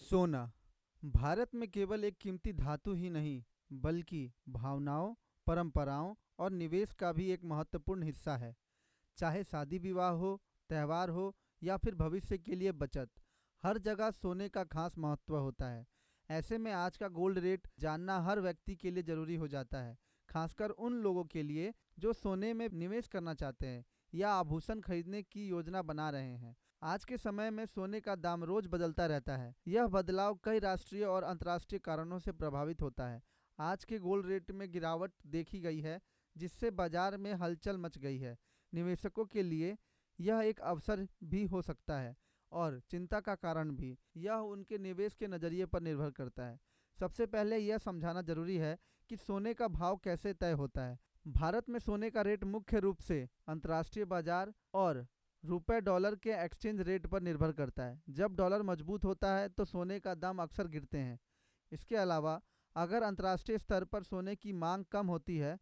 सोना भारत में केवल एक कीमती धातु ही नहीं, बल्कि भावनाओं, परंपराओं और निवेश का भी एक महत्वपूर्ण हिस्सा है। चाहे शादी विवाह हो, त्यौहार हो या फिर भविष्य के लिए बचत, हर जगह सोने का खास महत्व होता है। ऐसे में आज का गोल्ड रेट जानना हर व्यक्ति के लिए ज़रूरी हो जाता है, खासकर उन लोगों के लिए जो सोने में निवेश करना चाहते हैं या आभूषण खरीदने की योजना बना रहे हैं। आज के समय में सोने का दाम रोज बदलता रहता है। यह बदलाव कई राष्ट्रीय और अंतर्राष्ट्रीय कारणों से प्रभावित होता है। आज के गोल्ड रेट में गिरावट देखी गई है, जिससे बाजार में हलचल मच गई है। निवेशकों के लिए यह एक अवसर भी हो सकता है और चिंता का कारण भी। यह उनके निवेश के नज़रिए पर निर्भर करता है। सबसे पहले यह समझाना जरूरी है कि सोने का भाव कैसे तय होता है। भारत में सोने का रेट मुख्य रूप से अंतर्राष्ट्रीय बाजार और रुपए डॉलर के एक्सचेंज रेट पर निर्भर करता है। जब डॉलर मजबूत होता है तो सोने का दाम अक्सर गिरते हैं। इसके अलावा अगर अंतर्राष्ट्रीय स्तर पर सोने की मांग कम होती है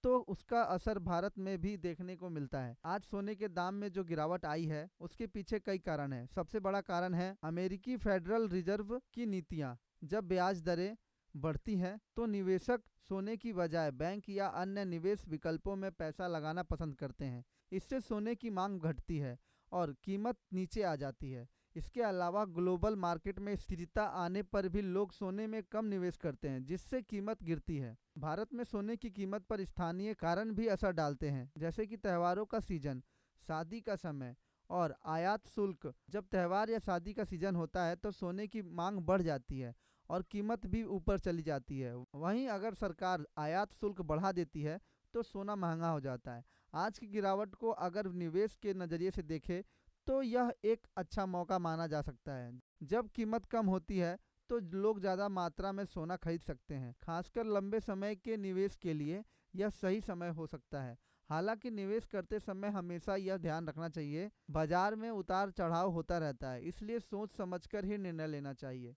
तो उसका असर भारत में भी देखने को मिलता है। आज सोने के दाम में जो गिरावट आई है उसके पीछे कई कारण हैं। सबसे बड़ा कारण है अमेरिकी फेडरल रिजर्व की नीतियां। जब ब्याज दरें बढ़ती हैं तो निवेशक सोने की बजाय बैंक या अन्य निवेश विकल्पों में पैसा लगाना पसंद करते हैं। इससे सोने की मांग घटती है और कीमत नीचे आ जाती है। इसके अलावा ग्लोबल मार्केट में स्थिरता आने पर भी लोग सोने में कम निवेश करते हैं, जिससे कीमत गिरती है। भारत में सोने की कीमत पर स्थानीय कारण भी असर डालते हैं, जैसे कि त्योहारों का सीजन, शादी का समय और आयात शुल्क। जब त्यौहार या शादी का सीजन होता है तो सोने की मांग बढ़ जाती है और कीमत भी ऊपर चली जाती है। वहीं अगर सरकार आयात शुल्क बढ़ा देती है तो सोना महंगा हो जाता है। आज की गिरावट को अगर निवेश के नज़रिए से देखें तो यह एक अच्छा मौका माना जा सकता है। जब कीमत कम होती है तो लोग ज़्यादा मात्रा में सोना खरीद सकते हैं। खासकर लंबे समय के निवेश के लिए यह सही समय हो सकता है। हालांकि निवेश करते समय हमेशा यह ध्यान रखना चाहिए, बाजार में उतार चढ़ाव होता रहता है, इसलिए सोच समझकर ही निर्णय लेना चाहिए।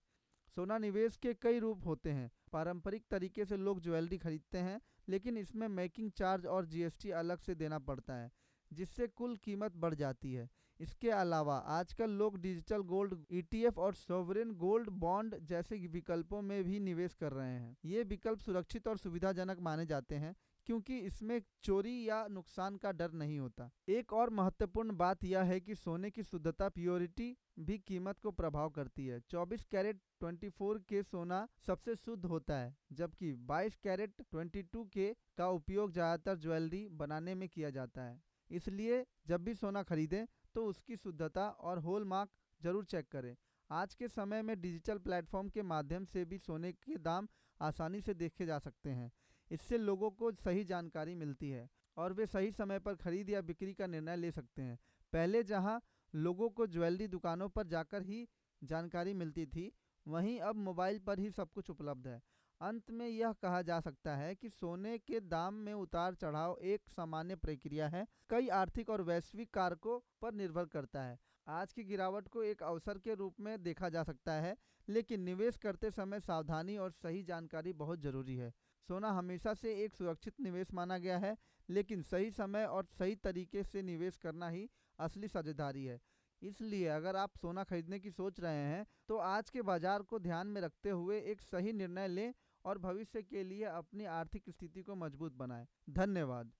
सोना निवेश के कई रूप होते हैं। पारंपरिक तरीके से लोग ज्वेलरी खरीदते हैं, लेकिन इसमें मेकिंग चार्ज और जीएसटी अलग से देना पड़ता है, जिससे कुल कीमत बढ़ जाती है। इसके अलावा आजकल लोग डिजिटल गोल्ड, ईटीएफ और सॉवरेन गोल्ड बॉन्ड जैसे विकल्पों में भी निवेश कर रहे हैं। ये विकल्प सुरक्षित और सुविधाजनक माने जाते हैं, क्योंकि इसमें चोरी या नुकसान का डर नहीं होता। एक और महत्वपूर्ण बात यह है कि सोने की शुद्धता, प्योरिटी भी कीमत को प्रभाव करती है। 24 कैरेट 24 के सोना सबसे शुद्ध होता है, जबकि 22 कैरेट 22 के का उपयोग ज़्यादातर ज्वेलरी बनाने में किया जाता है। इसलिए जब भी सोना खरीदें तो उसकी शुद्धता और हॉलमार्क जरूर चेक करें। आज के समय में डिजिटल प्लेटफॉर्म के माध्यम से भी सोने के दाम आसानी से देखे जा सकते हैं। इससे लोगों को सही जानकारी मिलती है और वे सही समय पर खरीद या बिक्री का निर्णय ले सकते हैं। पहले जहां लोगों को ज्वेलरी दुकानों पर जाकर ही जानकारी मिलती थी, वहीं अब मोबाइल पर ही सब कुछ उपलब्ध है। अंत में यह कहा जा सकता है कि सोने के दाम में उतार चढ़ाव एक सामान्य प्रक्रिया है, कई आर्थिक और वैश्विक कारकों पर निर्भर करता है। आज की गिरावट को एक अवसर के रूप में देखा जा सकता है, लेकिन निवेश करते समय सावधानी और सही जानकारी बहुत जरूरी है। सोना हमेशा से एक सुरक्षित निवेश माना गया है, लेकिन सही समय और सही तरीके से निवेश करना ही असली साझेदारी है। इसलिए अगर आप सोना खरीदने की सोच रहे हैं तो आज के बाजार को ध्यान में रखते हुए एक सही निर्णय लें और भविष्य के लिए अपनी आर्थिक स्थिति को मजबूत बनाएं। धन्यवाद।